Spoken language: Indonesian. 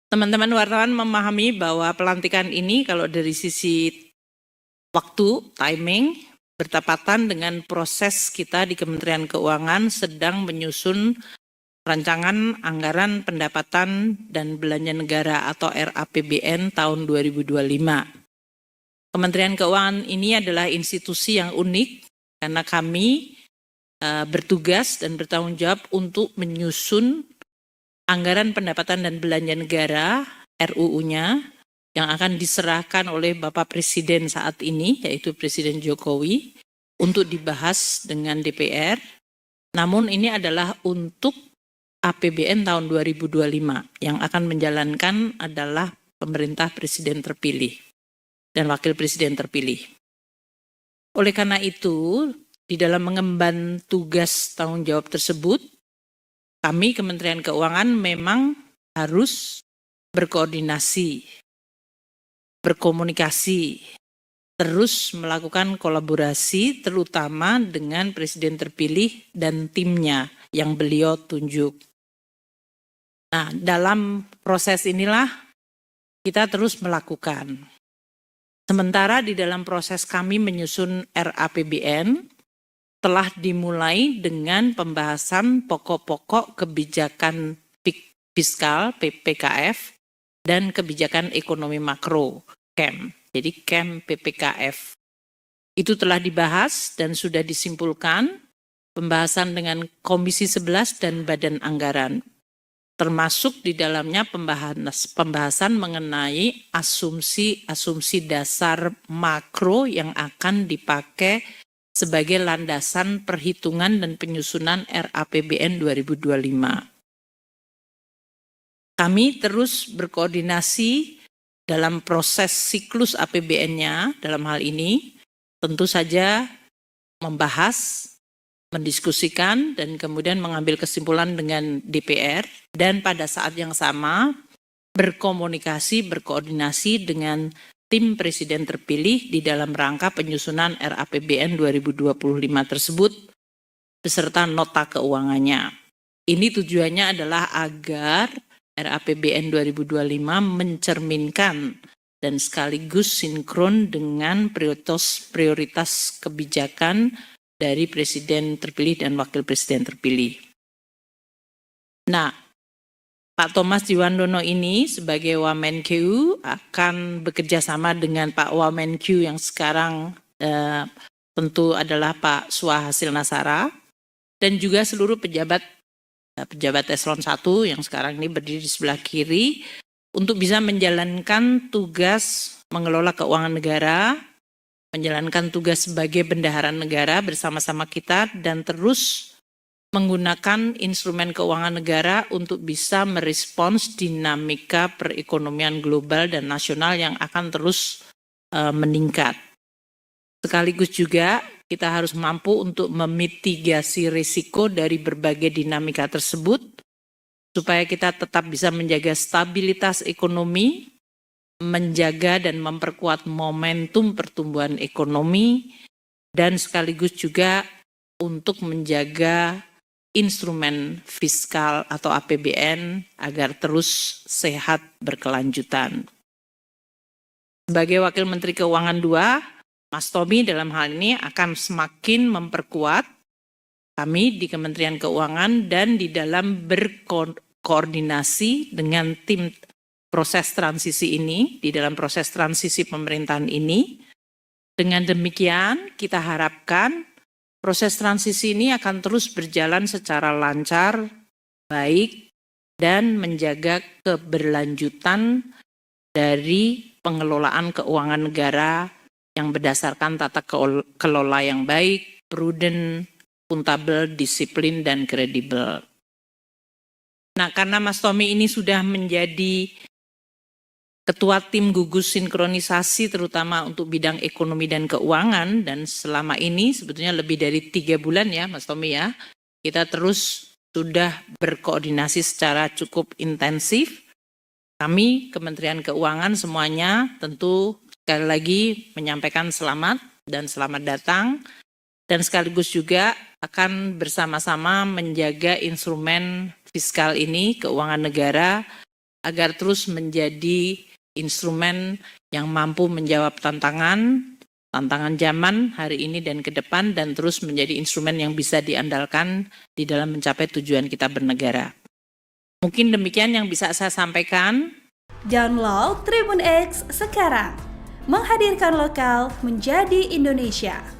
Teman-teman wartawan memahami bahwa pelantikan ini kalau dari sisi waktu, timing, bertepatan dengan proses kita di Kementerian Keuangan sedang menyusun rancangan anggaran pendapatan dan belanja negara atau RAPBN tahun 2025. Kementerian Keuangan ini adalah institusi yang unik karena kami bertugas dan bertanggung jawab untuk menyusun anggaran pendapatan dan belanja negara RUU-nya yang akan diserahkan oleh Bapak Presiden saat ini, yaitu Presiden Jokowi, untuk dibahas dengan DPR. Namun ini adalah untuk APBN tahun 2025 yang akan menjalankan adalah pemerintah presiden terpilih dan wakil presiden terpilih. Oleh karena itu, di dalam mengemban tugas tanggung jawab tersebut, kami Kementerian Keuangan memang harus berkoordinasi, berkomunikasi, terus melakukan kolaborasi terutama dengan presiden terpilih dan timnya yang beliau tunjuk. Nah, dalam proses inilah kita terus melakukan. Sementara di dalam proses kami menyusun RAPBN, telah dimulai dengan pembahasan pokok-pokok kebijakan fiskal PPKF dan kebijakan ekonomi makro KEM. Jadi KEM PPKF. Itu telah dibahas dan sudah disimpulkan pembahasan dengan Komisi 11 dan Badan Anggaran. Termasuk di dalamnya pembahasan mengenai asumsi dasar makro yang akan dipakai sebagai landasan perhitungan dan penyusunan RAPBN 2025. Kami terus berkoordinasi dalam proses siklus APBN-nya dalam hal ini, tentu saja membahas, mendiskusikan, dan kemudian mengambil kesimpulan dengan DPR, dan pada saat yang sama berkoordinasi dengan tim presiden terpilih di dalam rangka penyusunan RAPBN 2025 tersebut beserta nota keuangannya. Ini tujuannya adalah agar RAPBN 2025 mencerminkan dan sekaligus sinkron dengan prioritas kebijakan dari presiden terpilih dan wakil presiden terpilih. Nah, Pak Thomas Jiwandono ini sebagai Wamenkeu akan bekerja sama dengan Pak Wamenkeu yang sekarang tentu adalah Pak Suhasil Nasara dan juga seluruh pejabat eselon 1 yang sekarang ini berdiri di sebelah kiri untuk bisa menjalankan tugas mengelola keuangan negara, menjalankan tugas sebagai bendahara negara bersama-sama kita dan terus menggunakan instrumen keuangan negara untuk bisa merespons dinamika perekonomian global dan nasional yang akan terus meningkat. Sekaligus juga kita harus mampu untuk memitigasi risiko dari berbagai dinamika tersebut supaya kita tetap bisa menjaga stabilitas ekonomi, menjaga dan memperkuat momentum pertumbuhan ekonomi, dan sekaligus juga untuk menjaga instrumen fiskal atau APBN agar terus sehat berkelanjutan. Sebagai Wakil Menteri Keuangan 2, Mas Tommy dalam hal ini akan semakin memperkuat kami di Kementerian Keuangan dan di dalam berkoordinasi dengan tim proses transisi ini, di dalam proses transisi pemerintahan ini. Dengan demikian kita harapkan proses transisi ini akan terus berjalan secara lancar, baik, dan menjaga keberlanjutan dari pengelolaan keuangan negara yang berdasarkan tata kelola yang baik, prudent, akuntabel, disiplin, dan kredibel. Nah, karena Mas Tommy ini sudah menjadi Ketua Tim Gugus Sinkronisasi terutama untuk bidang ekonomi dan keuangan, dan selama ini sebetulnya lebih dari 3 bulan ya Mas Tommy ya, kita terus sudah berkoordinasi secara cukup intensif. Kami Kementerian Keuangan semuanya tentu sekali lagi menyampaikan selamat dan selamat datang, dan sekaligus juga akan bersama-sama menjaga instrumen fiskal ini, keuangan negara, agar terus menjadi instrumen yang mampu menjawab tantangan zaman hari ini dan ke depan, dan terus menjadi instrumen yang bisa diandalkan di dalam mencapai tujuan kita bernegara. Mungkin demikian yang bisa saya sampaikan. Download Tribun X sekarang, menghadirkan lokal menjadi Indonesia.